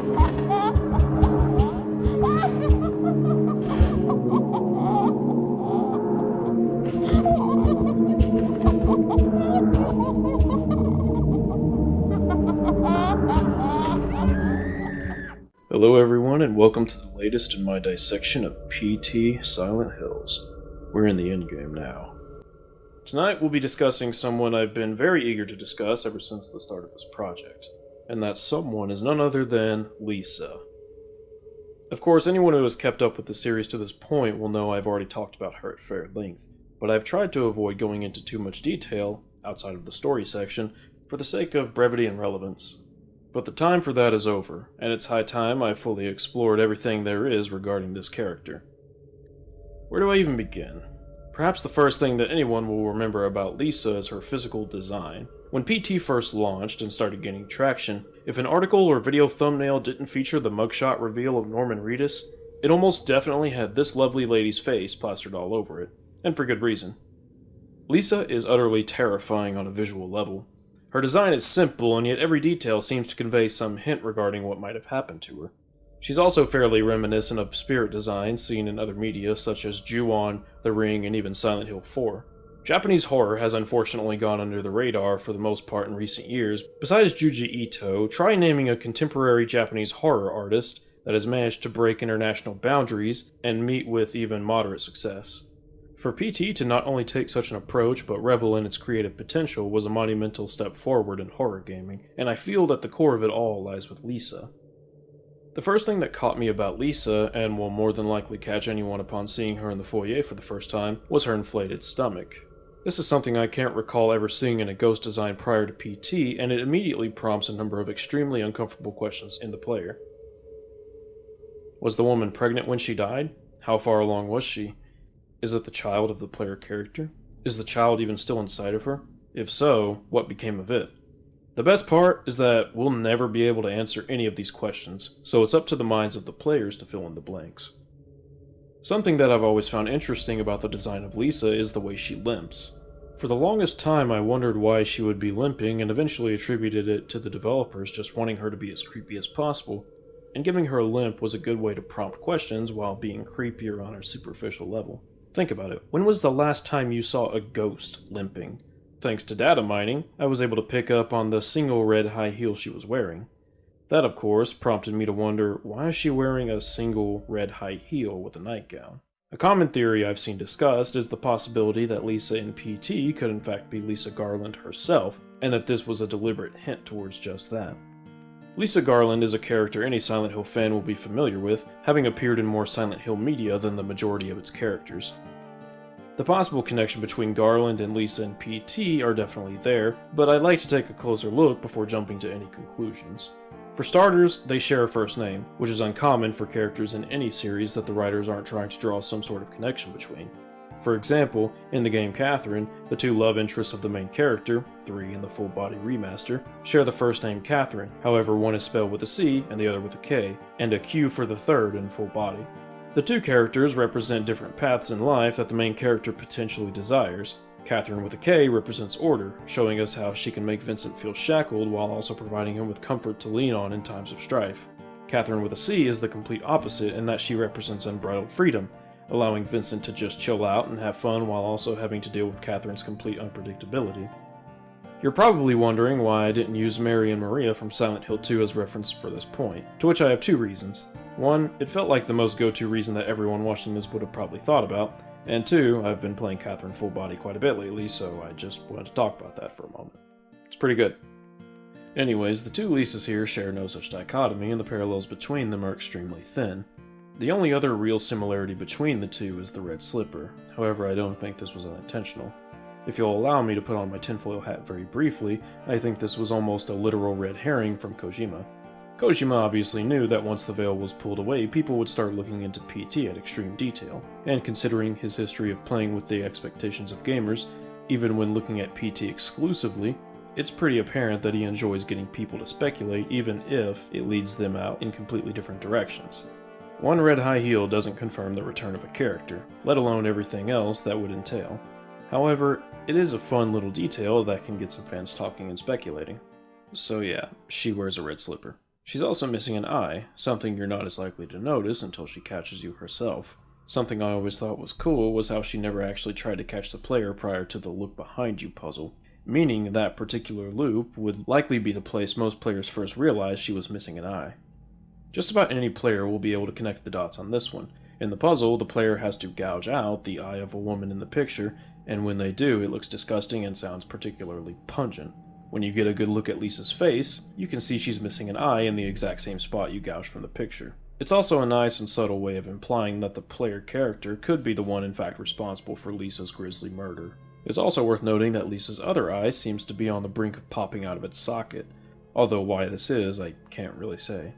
Hello everyone, and welcome to the latest in my dissection of PT Silent Hills. We're in the endgame now. Tonight we'll be discussing someone I've been very eager to discuss ever since the start of this project, and that someone is none other than Lisa. Of course, anyone who has kept up with the series to this point will know I've already talked about her at fair length, but I've tried to avoid going into too much detail, outside of the story section, for the sake of brevity and relevance. But the time for that is over, and it's high time I fully explored everything there is regarding this character. Where do I even begin? Perhaps the first thing that anyone will remember about Lisa is her physical design. When PT first launched and started gaining traction, if an article or video thumbnail didn't feature the mugshot reveal of Norman Reedus, it almost definitely had this lovely lady's face plastered all over it, and for good reason. Lisa is utterly terrifying on a visual level. Her design is simple, and yet every detail seems to convey some hint regarding what might have happened to her. She's also fairly reminiscent of spirit designs seen in other media such as Ju-On, The Ring, and even Silent Hill 4. Japanese horror has unfortunately gone under the radar for the most part in recent years. Besides Junji Ito, try naming a contemporary Japanese horror artist that has managed to break international boundaries and meet with even moderate success. For PT to not only take such an approach but revel in its creative potential was a monumental step forward in horror gaming, and I feel that the core of it all lies with Lisa. The first thing that caught me about Lisa, and will more than likely catch anyone upon seeing her in the foyer for the first time, was her inflated stomach. This is something I can't recall ever seeing in a ghost design prior to PT, and it immediately prompts a number of extremely uncomfortable questions in the player. Was the woman pregnant when she died? How far along was she? Is it the child of the player character? Is the child even still inside of her? If so, what became of it? The best part is that we'll never be able to answer any of these questions, so it's up to the minds of the players to fill in the blanks. Something that I've always found interesting about the design of Lisa is the way she limps. For the longest time I wondered why she would be limping and eventually attributed it to the developers just wanting her to be as creepy as possible, and giving her a limp was a good way to prompt questions while being creepier on a superficial level. Think about it. When was the last time you saw a ghost limping? Thanks to data mining, I was able to pick up on the single red high heel she was wearing. That, of course, prompted me to wonder, why is she wearing a single red high heel with a nightgown? A common theory I've seen discussed is the possibility that Lisa in PT could in fact be Lisa Garland herself, and that this was a deliberate hint towards just that. Lisa Garland is a character any Silent Hill fan will be familiar with, having appeared in more Silent Hill media than the majority of its characters. The possible connection between Garland and Lisa in PT are definitely there, but I'd like to take a closer look before jumping to any conclusions. For starters, they share a first name, which is uncommon for characters in any series that the writers aren't trying to draw some sort of connection between. For example, in the game Catherine, the two love interests of the main character, 3 in the full body remaster, share the first name Catherine, however one is spelled with a C and the other with a K, and a Q for the third in full body. The two characters represent different paths in life that the main character potentially desires. Catherine with a K represents order, showing us how she can make Vincent feel shackled while also providing him with comfort to lean on in times of strife. Catherine with a C is the complete opposite in that she represents unbridled freedom, allowing Vincent to just chill out and have fun while also having to deal with Catherine's complete unpredictability. You're probably wondering why I didn't use Mary and Maria from Silent Hill 2 as reference for this point, to which I have two reasons. One, it felt like the most go-to reason that everyone watching this would have probably thought about, and two, I've been playing Catherine full body quite a bit lately, so I just wanted to talk about that for a moment. It's pretty good. Anyways, the two Lisas here share no such dichotomy, and the parallels between them are extremely thin. The only other real similarity between the two is the red slipper, however I don't think this was unintentional. If you'll allow me to put on my tinfoil hat very briefly, I think this was almost a literal red herring from Kojima. Kojima obviously knew that once the veil was pulled away, people would start looking into PT at extreme detail, and considering his history of playing with the expectations of gamers, even when looking at PT exclusively, it's pretty apparent that he enjoys getting people to speculate even if it leads them out in completely different directions. One red high heel doesn't confirm the return of a character, let alone everything else that would entail. However, it is a fun little detail that can get some fans talking and speculating. So yeah, she wears a red slipper. She's also missing an eye, something you're not as likely to notice until she catches you herself. Something I always thought was cool was how she never actually tried to catch the player prior to the look behind you puzzle, meaning that particular loop would likely be the place most players first realized she was missing an eye. Just about any player will be able to connect the dots on this one. In the puzzle, the player has to gouge out the eye of a woman in the picture, and when they do, it looks disgusting and sounds particularly pungent. When you get a good look at Lisa's face, you can see she's missing an eye in the exact same spot you gouged from the picture. It's also a nice and subtle way of implying that the player character could be the one in fact responsible for Lisa's grisly murder. It's also worth noting that Lisa's other eye seems to be on the brink of popping out of its socket, although why this is, I can't really say.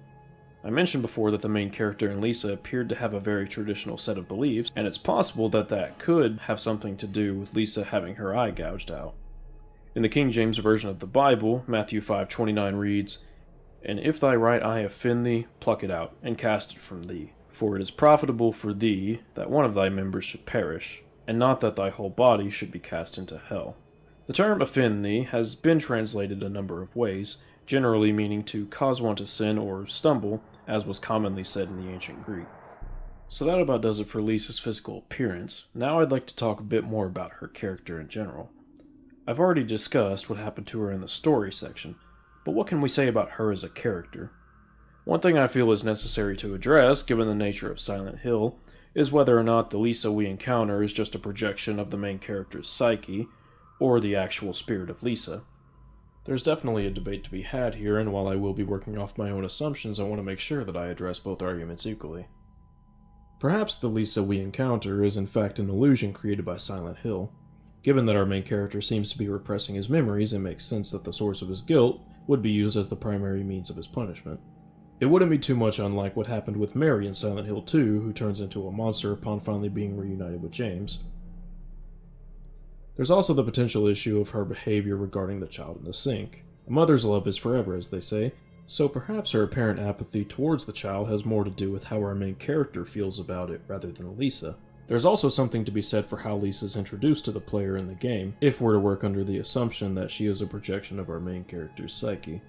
I mentioned before that the main character and Lisa appeared to have a very traditional set of beliefs, and it's possible that that could have something to do with Lisa having her eye gouged out. In the King James Version of the Bible, Matthew 5:29 reads, "And if thy right eye offend thee, pluck it out, and cast it from thee. For it is profitable for thee that one of thy members should perish, and not that thy whole body should be cast into hell." The term offend thee has been translated a number of ways, generally meaning to cause one to sin or stumble, as was commonly said in the ancient Greek. So that about does it for Lisa's physical appearance. Now I'd like to talk a bit more about her character in general. I've already discussed what happened to her in the story section, but what can we say about her as a character? One thing I feel is necessary to address, given the nature of Silent Hill, is whether or not the Lisa we encounter is just a projection of the main character's psyche, or the actual spirit of Lisa. There's definitely a debate to be had here, and while I will be working off my own assumptions, I want to make sure that I address both arguments equally. Perhaps the Lisa we encounter is in fact an illusion created by Silent Hill. Given that our main character seems to be repressing his memories, it makes sense that the source of his guilt would be used as the primary means of his punishment. It wouldn't be too much unlike what happened with Mary in Silent Hill 2, who turns into a monster upon finally being reunited with James. There's also the potential issue of her behavior regarding the child in the sink. A mother's love is forever, as they say, so perhaps her apparent apathy towards the child has more to do with how our main character feels about it rather than Lisa. There's also something to be said for how Lisa is introduced to the player in the game, if we're to work under the assumption that she is a projection of our main character's psyche.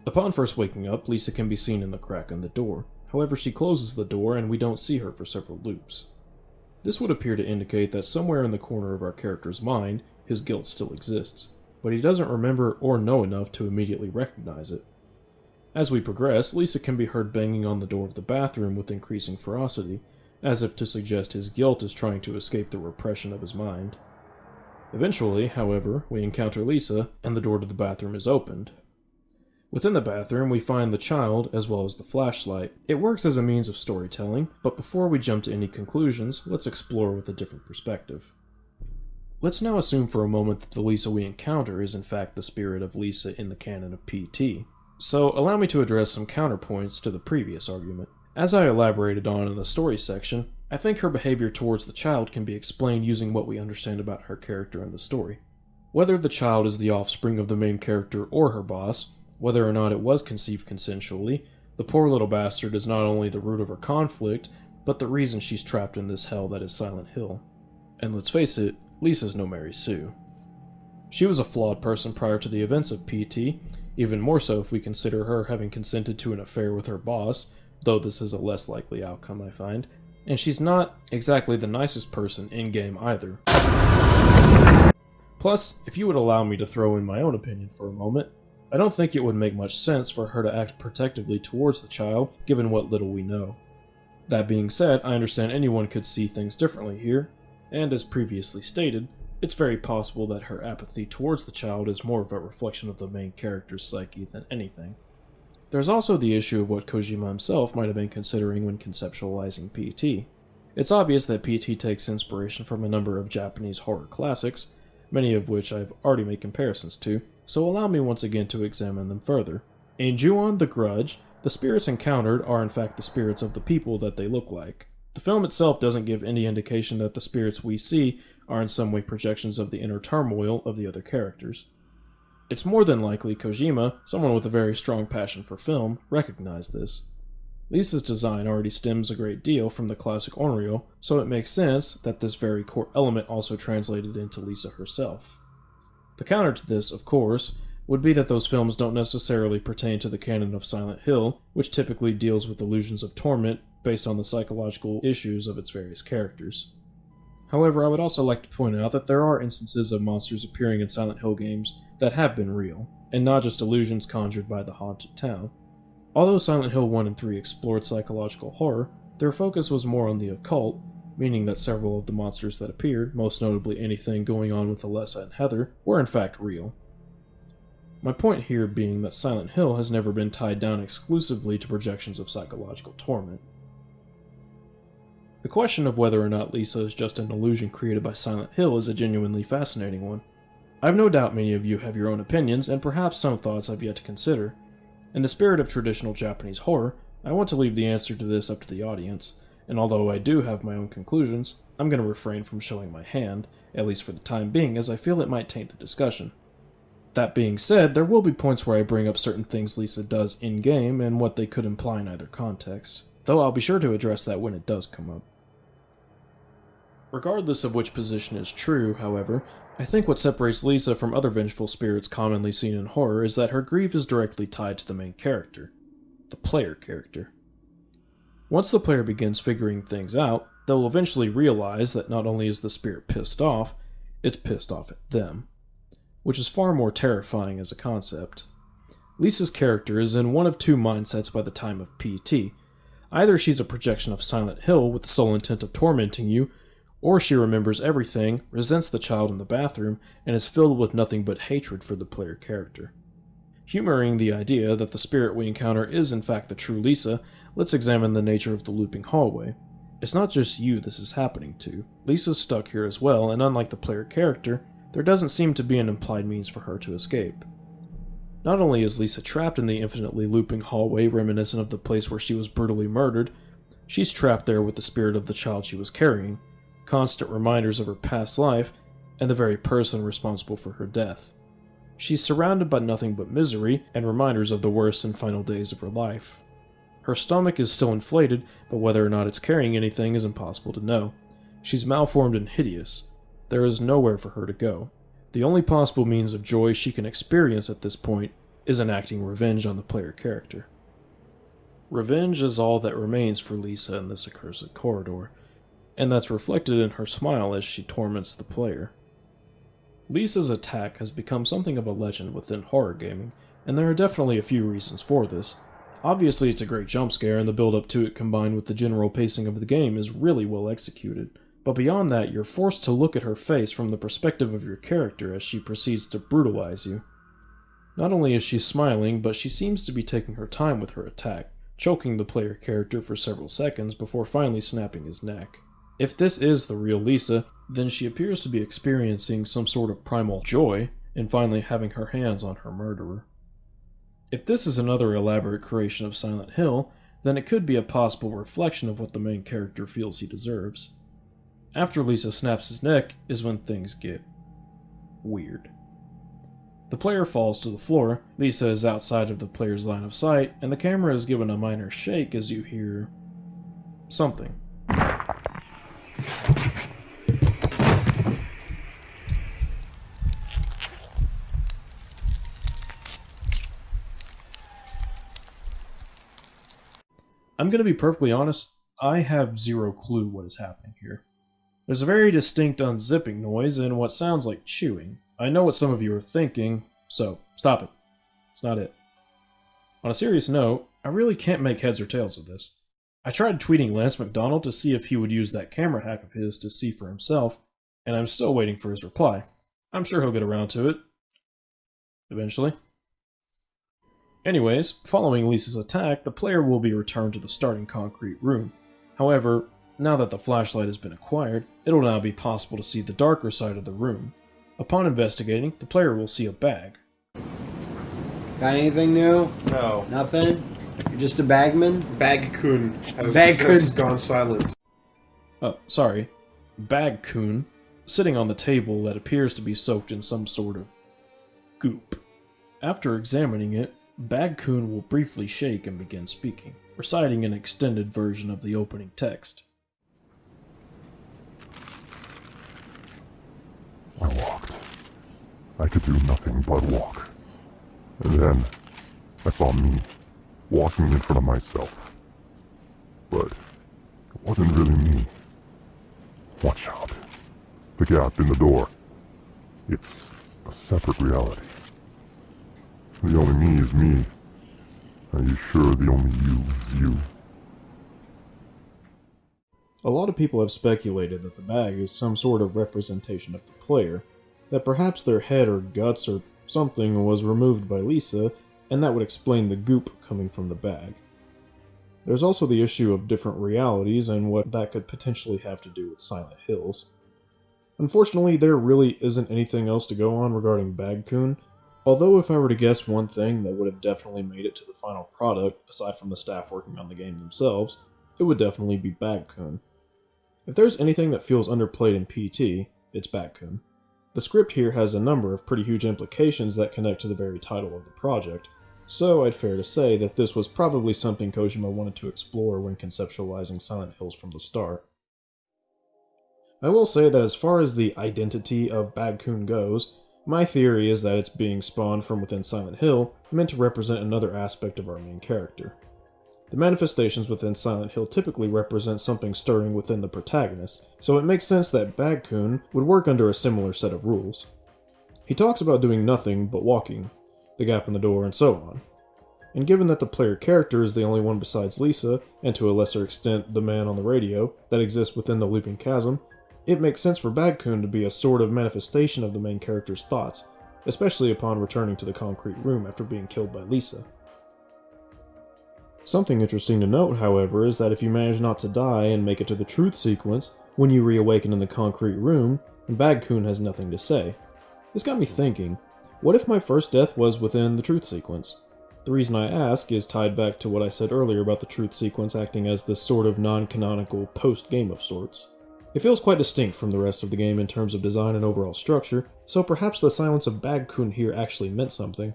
Upon first waking up, Lisa can be seen in the crack in the door. However, she closes the door and we don't see her for several loops. This would appear to indicate that somewhere in the corner of our character's mind, his guilt still exists, but he doesn't remember or know enough to immediately recognize it. As we progress, Lisa can be heard banging on the door of the bathroom with increasing ferocity, as if to suggest his guilt is trying to escape the repression of his mind. Eventually, however, we encounter Lisa, and the door to the bathroom is opened. Within the bathroom, we find the child, as well as the flashlight. It works as a means of storytelling, but before we jump to any conclusions, let's explore with a different perspective. Let's now assume for a moment that the Lisa we encounter is in fact the spirit of Lisa in the canon of PT. So allow me to address some counterpoints to the previous argument. As I elaborated on in the story section, I think her behavior towards the child can be explained using what we understand about her character in the story. Whether the child is the offspring of the main character or her boss, whether or not it was conceived consensually, the poor little bastard is not only the root of her conflict, but the reason she's trapped in this hell that is Silent Hill. And let's face it, Lisa's no Mary Sue. She was a flawed person prior to the events of PT, even more so if we consider her having consented to an affair with her boss, though this is a less likely outcome, I find. And she's not exactly the nicest person in-game either. Plus, if you would allow me to throw in my own opinion for a moment, I don't think it would make much sense for her to act protectively towards the child, given what little we know. That being said, I understand anyone could see things differently here, and as previously stated, it's very possible that her apathy towards the child is more of a reflection of the main character's psyche than anything. There's also the issue of what Kojima himself might have been considering when conceptualizing PT. It's obvious that PT takes inspiration from a number of Japanese horror classics, many of which I've already made comparisons to, so allow me once again to examine them further. In Ju-on the Grudge, the spirits encountered are in fact the spirits of the people that they look like. The film itself doesn't give any indication that the spirits we see are in some way projections of the inner turmoil of the other characters. It's more than likely Kojima, someone with a very strong passion for film, recognized this. Lisa's design already stems a great deal from the classic Onryo, so it makes sense that this very core element also translated into Lisa herself. The counter to this, of course, would be that those films don't necessarily pertain to the canon of Silent Hill, which typically deals with illusions of torment based on the psychological issues of its various characters. However, I would also like to point out that there are instances of monsters appearing in Silent Hill games that have been real, and not just illusions conjured by the haunted town. Although Silent Hill 1 and 3 explored psychological horror, their focus was more on the occult, meaning that several of the monsters that appeared, most notably anything going on with Alessa and Heather, were in fact real. My point here being that Silent Hill has never been tied down exclusively to projections of psychological torment. The question of whether or not Lisa is just an illusion created by Silent Hill is a genuinely fascinating one. I have no doubt many of you have your own opinions, and perhaps some thoughts I've yet to consider. In the spirit of traditional Japanese horror, I want to leave the answer to this up to the audience, and although I do have my own conclusions, I'm going to refrain from showing my hand, at least for the time being, as I feel it might taint the discussion. That being said, there will be points where I bring up certain things Lisa does in-game and what they could imply in either context, though I'll be sure to address that when it does come up. Regardless of which position is true, however, I think what separates Lisa from other vengeful spirits commonly seen in horror is that her grief is directly tied to the main character, the player character. Once the player begins figuring things out, they'll eventually realize that not only is the spirit pissed off, it's pissed off at them, which is far more terrifying as a concept. Lisa's character is in one of two mindsets by the time of PT. Either she's a projection of Silent Hill with the sole intent of tormenting you, or she remembers everything, resents the child in the bathroom, and is filled with nothing but hatred for the player character. Humoring the idea that the spirit we encounter is in fact the true Lisa, let's examine the nature of the looping hallway. It's not just you this is happening to. Lisa's stuck here as well, and unlike the player character, there doesn't seem to be an implied means for her to escape. Not only is Lisa trapped in the infinitely looping hallway reminiscent of the place where she was brutally murdered, she's trapped there with the spirit of the child she was carrying, constant reminders of her past life, and the very person responsible for her death. She's surrounded by nothing but misery and reminders of the worst and final days of her life. Her stomach is still inflated, but whether or not it's carrying anything is impossible to know. She's malformed and hideous. There is nowhere for her to go. The only possible means of joy she can experience at this point is enacting revenge on the player character. Revenge is all that remains for Lisa in this accursed corridor, and that's reflected in her smile as she torments the player. Lisa's attack has become something of a legend within horror gaming, and there are definitely a few reasons for this. Obviously, it's a great jump scare, and the build-up to it combined with the general pacing of the game is really well executed. But beyond that, you're forced to look at her face from the perspective of your character as she proceeds to brutalize you. Not only is she smiling, but she seems to be taking her time with her attack, choking the player character for several seconds before finally snapping his neck. If this is the real Lisa, then she appears to be experiencing some sort of primal joy in finally having her hands on her murderer. If this is another elaborate creation of Silent Hill, then it could be a possible reflection of what the main character feels he deserves. After Lisa snaps his neck is when things get weird. The player falls to the floor, Lisa is outside of the player's line of sight, and the camera is given a minor shake as you hear something. I'm going to be perfectly honest, I have zero clue what is happening here. There's a very distinct unzipping noise and what sounds like chewing. I know what some of you are thinking, so stop it. It's not it. On a serious note, I really can't make heads or tails of this. I tried tweeting Lance McDonald to see if he would use that camera hack of his to see for himself, and I'm still waiting for his reply. I'm sure he'll get around to it. Eventually. Anyways, following Lisa's attack, the player will be returned to the starting concrete room. However, now that the flashlight has been acquired, it'll now be possible to see the darker side of the room. Upon investigating, the player will see a bag. Got anything new? No. Nothing? You're just a bagman? Bag-kun Bag-kun. gone silent. Sorry. Bag-kun, sitting on the table that appears to be soaked in some sort of goop. After examining it, Bag-kun will briefly shake and begin speaking, reciting an extended version of the opening text. I walked. I could do nothing but walk. And then I saw me walking in front of myself. But it wasn't really me. Watch out. The gap in the door. It's a separate reality. The only me is me. Are you sure the only you is you? A lot of people have speculated that the bag is some sort of representation of the player, that perhaps their head or guts or something was removed by Lisa, and that would explain the goop coming from the bag. There's also the issue of different realities and what that could potentially have to do with Silent Hills. Unfortunately, there really isn't anything else to go on regarding Bagcoon, although if I were to guess one thing that would have definitely made it to the final product, aside from the staff working on the game themselves, it would definitely be Bagcoon. If there's anything that feels underplayed in PT, it's Bagcoon. The script here has a number of pretty huge implications that connect to the very title of the project, so I'd fair to say that this was probably something Kojima wanted to explore when conceptualizing Silent Hills from the start. I will say that as far as the identity of Bagcoon goes, my theory is that it's being spawned from within Silent Hill, meant to represent another aspect of our main character. The manifestations within Silent Hill typically represent something stirring within the protagonist, so it makes sense that Bagcoon would work under a similar set of rules. He talks about doing nothing but walking, the gap in the door, and so on. And given that the player character is the only one besides Lisa, and to a lesser extent the man on the radio, that exists within the looping chasm, it makes sense for Bagcoon to be a sort of manifestation of the main character's thoughts, especially upon returning to the concrete room after being killed by Lisa. Something interesting to note, however, is that if you manage not to die and make it to the truth sequence, when you reawaken in the concrete room, Bagcoon has nothing to say. This got me thinking, what if my first death was within the truth sequence? The reason I ask is tied back to what I said earlier about the truth sequence acting as this sort of non-canonical post-game of sorts. It feels quite distinct from the rest of the game in terms of design and overall structure, so perhaps the silence of Bagcoon here actually meant something.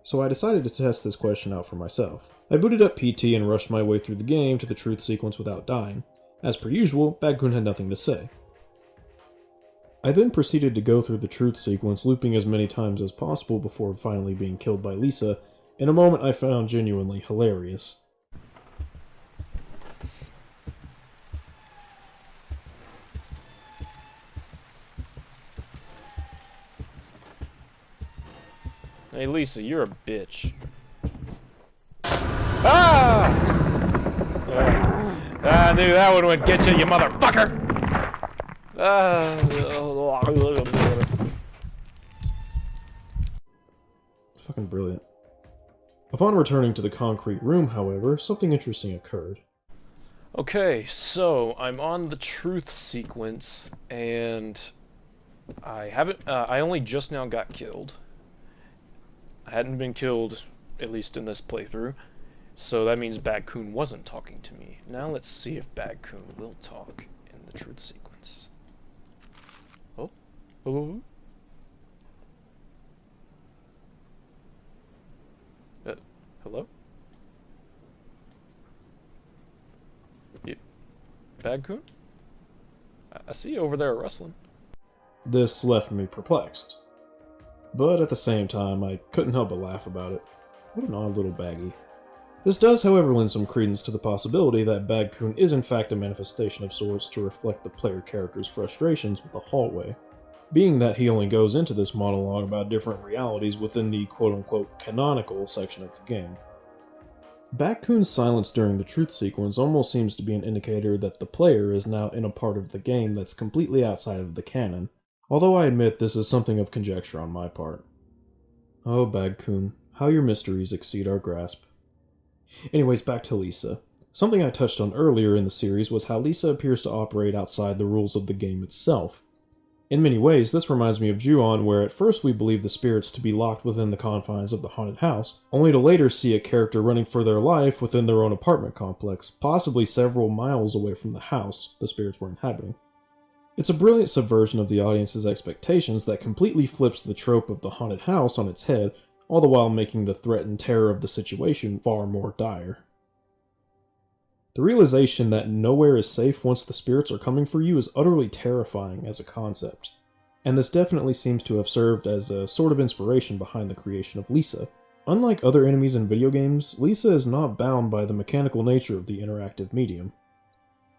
So I decided to test this question out for myself. I booted up PT and rushed my way through the game to the truth sequence without dying. As per usual, Bagcoon had nothing to say. I then proceeded to go through the truth sequence, looping as many times as possible before finally being killed by Lisa, in a moment I found genuinely hilarious. Hey Lisa, you're a bitch. Ah! I knew that one would get you, you motherfucker! Fucking brilliant. Upon returning to the concrete room, however, something interesting occurred. Okay, so I'm on the truth sequence, and I only just now got killed. I hadn't been killed, at least in this playthrough, so that means Bagcoon wasn't talking to me. Now let's see if Bagcoon will talk in the truth sequence. Oh? Oh? Hello? Bagcoon? I see you over there wrestling. This left me perplexed. But at the same time, I couldn't help but laugh about it. What an odd little baggie. This does, however, lend some credence to the possibility that Bagcoon is in fact a manifestation of sorts to reflect the player character's frustrations with the hallway, being that he only goes into this monologue about different realities within the quote-unquote canonical section of the game. Bagcoon's silence during the truth sequence almost seems to be an indicator that the player is now in a part of the game that's completely outside of the canon, although I admit this is something of conjecture on my part. Oh, Bagcoon, how your mysteries exceed our grasp. Anyways, back to Lisa. Something I touched on earlier in the series was how Lisa appears to operate outside the rules of the game itself. In many ways, this reminds me of Ju-on, where at first we believe the spirits to be locked within the confines of the haunted house, only to later see a character running for their life within their own apartment complex, possibly several miles away from the house the spirits were inhabiting. It's a brilliant subversion of the audience's expectations that completely flips the trope of the haunted house on its head, all the while making the threat and terror of the situation far more dire. The realization that nowhere is safe once the spirits are coming for you is utterly terrifying as a concept, and this definitely seems to have served as a sort of inspiration behind the creation of Lisa, Unlike other enemies in video games, Lisa is not bound by the mechanical nature of the interactive medium.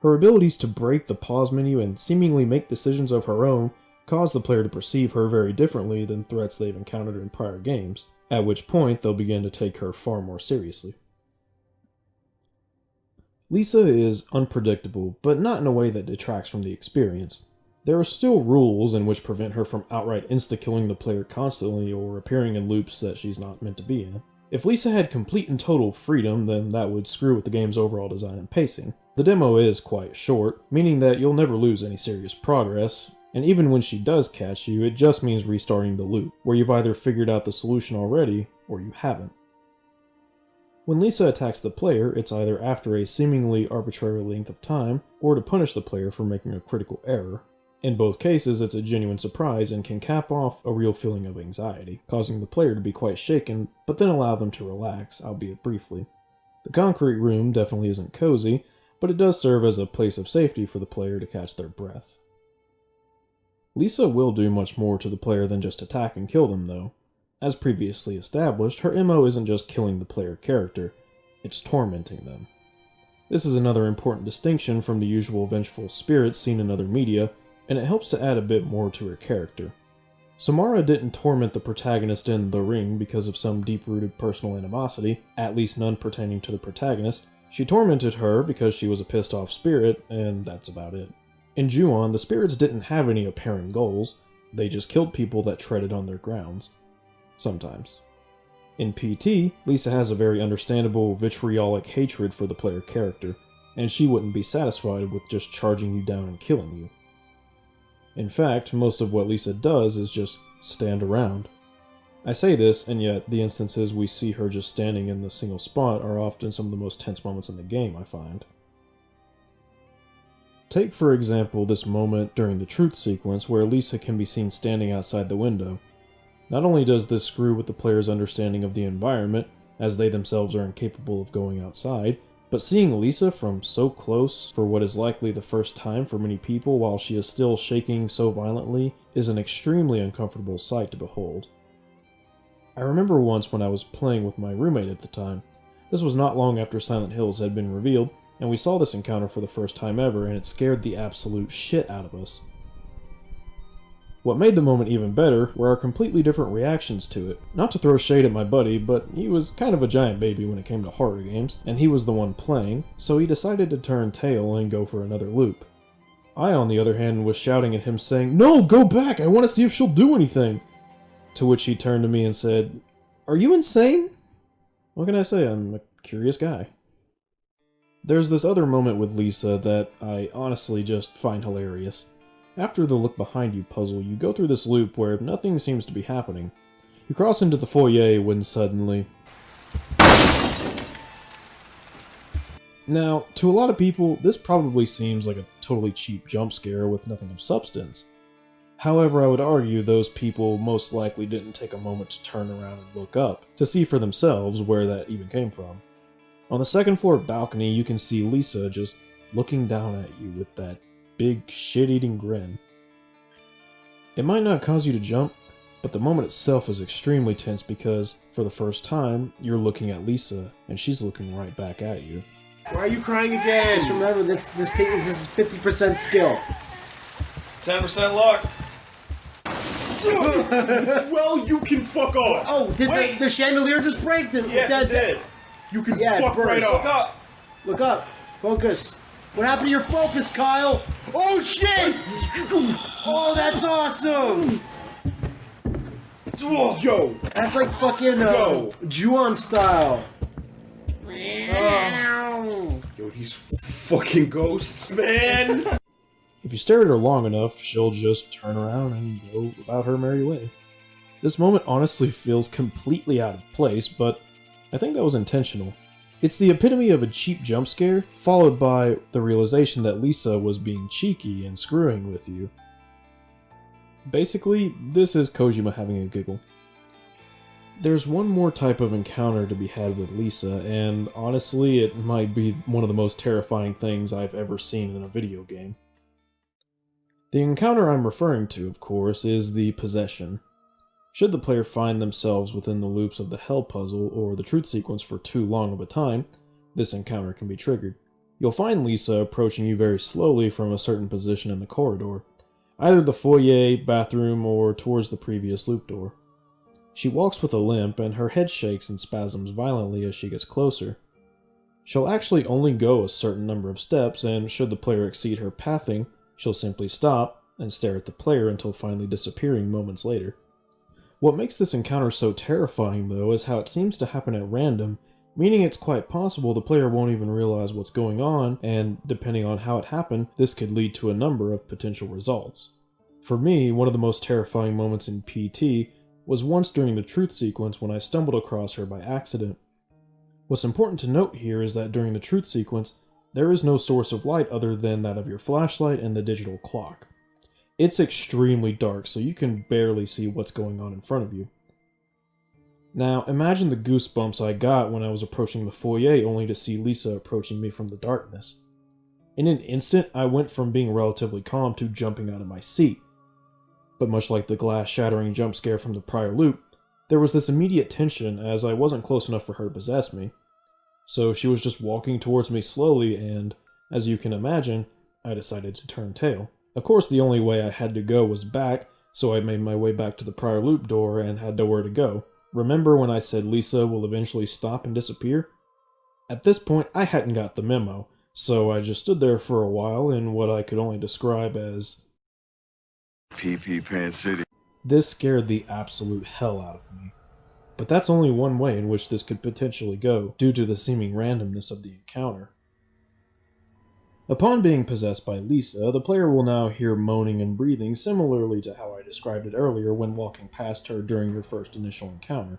Her abilities to break the pause menu and seemingly make decisions of her own cause the player to perceive her very differently than threats they've encountered in prior games, at which point they'll begin to take her far more seriously. Lisa is unpredictable, but not in a way that detracts from the experience. There are still rules in which prevent her from outright insta-killing the player constantly or appearing in loops that she's not meant to be in. If Lisa had complete and total freedom, then that would screw with the game's overall design and pacing. The demo is quite short, meaning that you'll never lose any serious progress, and even when she does catch you, it just means restarting the loop, where you've either figured out the solution already, or you haven't. When Lisa attacks the player, it's either after a seemingly arbitrary length of time, or to punish the player for making a critical error. In both cases, it's a genuine surprise and can cap off a real feeling of anxiety, causing the player to be quite shaken, but then allow them to relax, albeit briefly. The concrete room definitely isn't cozy, but it does serve as a place of safety for the player to catch their breath. Lisa will do much more to the player than just attack and kill them, though. As previously established, her MO isn't just killing the player character, it's tormenting them. This is another important distinction from the usual vengeful spirits seen in other media, and it helps to add a bit more to her character. Samara didn't torment the protagonist in The Ring because of some deep-rooted personal animosity, at least none pertaining to the protagonist. She tormented her because she was a pissed-off spirit, and that's about it. In Ju-on, the spirits didn't have any apparent goals, they just killed people that treaded on their grounds. Sometimes. In PT, Lisa has a very understandable vitriolic hatred for the player character, and she wouldn't be satisfied with just charging you down and killing you. In fact, most of what Lisa does is just stand around. I say this, and yet the instances we see her just standing in the single spot are often some of the most tense moments in the game, I find. Take, for example, this moment during the truth sequence where Lisa can be seen standing outside the window. Not only does this screw with the player's understanding of the environment, as they themselves are incapable of going outside, but seeing Lisa from so close for what is likely the first time for many people while she is still shaking so violently is an extremely uncomfortable sight to behold. I remember once when I was playing with my roommate at the time. This was not long after Silent Hills had been revealed, and we saw this encounter for the first time ever, and it scared the absolute shit out of us. What made the moment even better were our completely different reactions to it. Not to throw shade at my buddy, but he was kind of a giant baby when it came to horror games, and he was the one playing, so he decided to turn tail and go for another loop. I, on the other hand, was shouting at him saying, "No, go back! I want to see if she'll do anything!" To which he turned to me and said, "Are you insane?" What can I say? I'm a curious guy. There's this other moment with Lisa that I honestly just find hilarious. After the look behind you puzzle, you go through this loop where nothing seems to be happening. You cross into the foyer when suddenly... Now, to a lot of people, this probably seems like a totally cheap jump scare with nothing of substance. However, I would argue those people most likely didn't take a moment to turn around and look up, to see for themselves where that even came from. On the second floor balcony, you can see Lisa just looking down at you with that big shit-eating grin. It might not cause you to jump, but the moment itself is extremely tense because, for the first time, you're looking at Lisa, and she's looking right back at you. Why are you crying again? Just remember, this is 50% skill. 10% luck. Well, you can fuck off. Oh, did the chandelier just break? Yes, it did. You can fuck right off. Look up. Look up. Focus. What happened to your focus, Kyle? Oh, shit! Oh, that's awesome! Yo! That's like fucking, Ju-on style. Yo, these fucking ghosts, man! If you stare at her long enough, she'll just turn around and go about her merry way. This moment honestly feels completely out of place, but I think that was intentional. It's the epitome of a cheap jump scare, followed by the realization that Lisa was being cheeky and screwing with you. Basically, this is Kojima having a giggle. There's one more type of encounter to be had with Lisa, and honestly, it might be one of the most terrifying things I've ever seen in a video game. The encounter I'm referring to, of course, is the possession. Should the player find themselves within the loops of the Hell puzzle or the truth sequence for too long of a time, this encounter can be triggered. You'll find Lisa approaching you very slowly from a certain position in the corridor, either the foyer, bathroom, or towards the previous loop door. She walks with a limp, and her head shakes and spasms violently as she gets closer. She'll actually only go a certain number of steps, and should the player exceed her pathing, she'll simply stop and stare at the player until finally disappearing moments later. What makes this encounter so terrifying, though, is how it seems to happen at random, meaning it's quite possible the player won't even realize what's going on, and depending on how it happened, this could lead to a number of potential results. For me, one of the most terrifying moments in PT was once during the truth sequence when I stumbled across her by accident. What's important to note here is that during the truth sequence, there is no source of light other than that of your flashlight and the digital clock. It's extremely dark, so you can barely see what's going on in front of you. Now, imagine the goosebumps I got when I was approaching the foyer only to see Lisa approaching me from the darkness. In an instant, I went from being relatively calm to jumping out of my seat. But much like the glass-shattering jump scare from the prior loop, there was this immediate tension as I wasn't close enough for her to possess me. So she was just walking towards me slowly and, as you can imagine, I decided to turn tail. Of course, the only way I had to go was back, so I made my way back to the prior loop door and had nowhere to go. Remember when I said Lisa will eventually stop and disappear? At this point, I hadn't got the memo, so I just stood there for a while in what I could only describe as PP Pan City. This scared the absolute hell out of me. But that's only one way in which this could potentially go, due to the seeming randomness of the encounter. Upon being possessed by Lisa, the player will now hear moaning and breathing similarly to how I described it earlier when walking past her during your first initial encounter.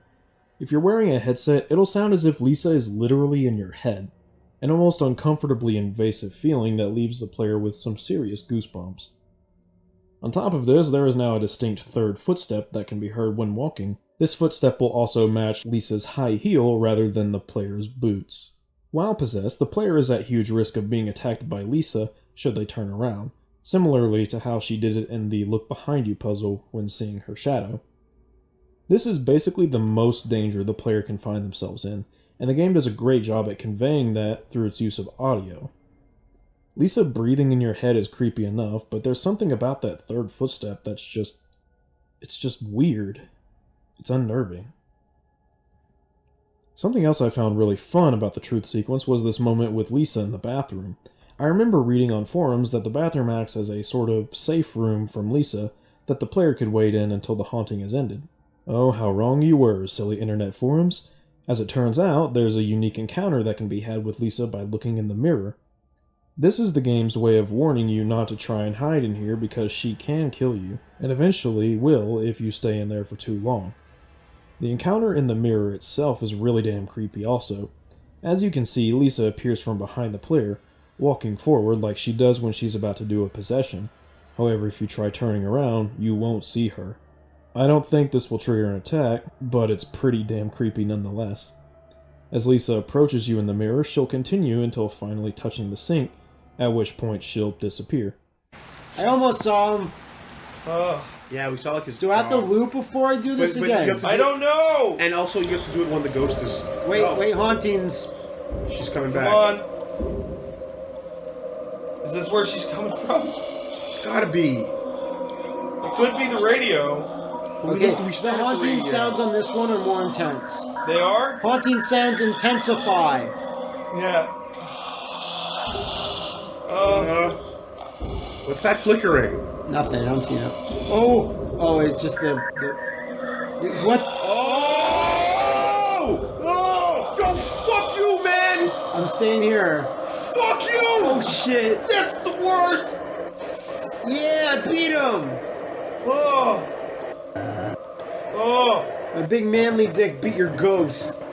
If you're wearing a headset, it'll sound as if Lisa is literally in your head, an almost uncomfortably invasive feeling that leaves the player with some serious goosebumps. On top of this, there is now a distinct third footstep that can be heard when walking. This footstep will also match Lisa's high heel rather than the player's boots. While possessed, the player is at huge risk of being attacked by Lisa should they turn around, similarly to how she did it in the Look Behind You puzzle when seeing her shadow. This is basically the most danger the player can find themselves in, and the game does a great job at conveying that through its use of audio. Lisa breathing in your head is creepy enough, but there's something about that third footstep that's just weird. It's unnerving. Something else I found really fun about the truth sequence was this moment with Lisa in the bathroom. I remember reading on forums that the bathroom acts as a sort of safe room from Lisa that the player could wait in until the haunting is ended. Oh, how wrong you were, silly internet forums. As it turns out, there's a unique encounter that can be had with Lisa by looking in the mirror. This is the game's way of warning you not to try and hide in here because she can kill you, and eventually will if you stay in there for too long. The encounter in the mirror itself is really damn creepy also. As you can see, Lisa appears from behind the player, walking forward like she does when she's about to do a possession. However, if you try turning around, you won't see her. I don't think this will trigger an attack, but it's pretty damn creepy nonetheless. As Lisa approaches you in the mirror, she'll continue until finally touching the sink, at which point she'll disappear. I almost saw him. Yeah, we saw like his Do I have to loop before I do this But again? I don't know! And also, you have to do it when the ghost is... Wait, hauntings. She's coming back. Come on. Is this where she's coming from? It's gotta be. It could be the radio. Okay, the haunting sounds on this one are more intense. They are? Haunting sounds intensify. Yeah. What's that flickering? Nothing, I don't see it. Oh, it's just the what? Oh! Go fuck you, man! I'm staying here. Fuck you! Oh shit! That's the worst! Yeah, I beat him! Oh! My big manly dick beat your ghost.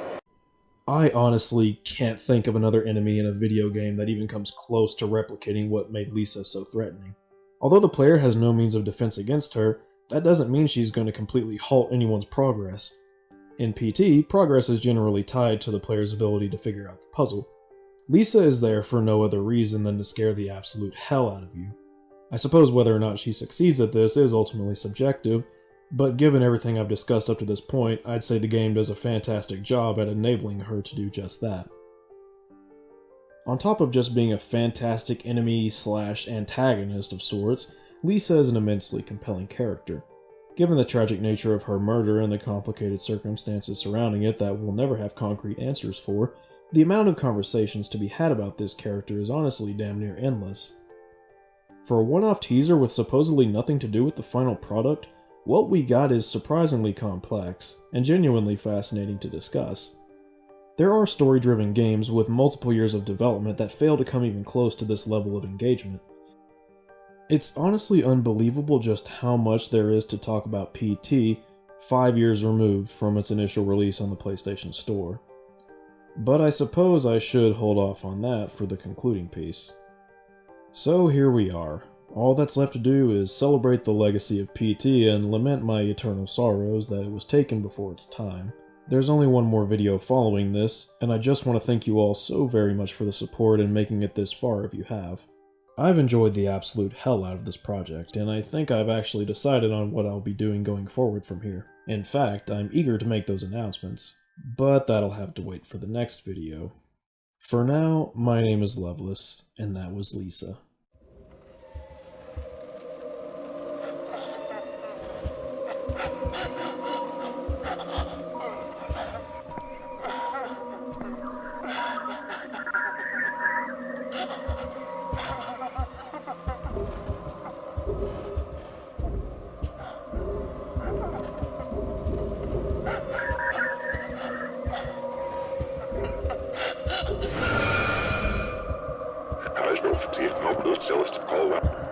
I honestly can't think of another enemy in a video game that even comes close to replicating what made Lisa so threatening. Although the player has no means of defense against her, that doesn't mean she's going to completely halt anyone's progress. In PT, progress is generally tied to the player's ability to figure out the puzzle. Lisa is there for no other reason than to scare the absolute hell out of you. I suppose whether or not she succeeds at this is ultimately subjective, But given everything I've discussed up to this point, I'd say the game does a fantastic job at enabling her to do just that. On top of just being a fantastic enemy/antagonist of sorts, Lisa is an immensely compelling character. Given the tragic nature of her murder and the complicated circumstances surrounding it that we'll never have concrete answers for, the amount of conversations to be had about this character is honestly damn near endless. For a one-off teaser with supposedly nothing to do with the final product, what we got is surprisingly complex, and genuinely fascinating to discuss. There are story-driven games with multiple years of development that fail to come even close to this level of engagement. It's honestly unbelievable just how much there is to talk about PT 5 years removed from its initial release on the PlayStation Store. But I suppose I should hold off on that for the concluding piece. So here we are. All that's left to do is celebrate the legacy of PT and lament my eternal sorrows that it was taken before its time. There's only one more video following this, and I just want to thank you all so very much for the support and making it this far if you have. I've enjoyed the absolute hell out of this project, and I think I've actually decided on what I'll be doing going forward from here. In fact, I'm eager to make those announcements, but that'll have to wait for the next video. For now, my name is Loveless, and that was Lisa. Ich verstehe, ob du Celeste Call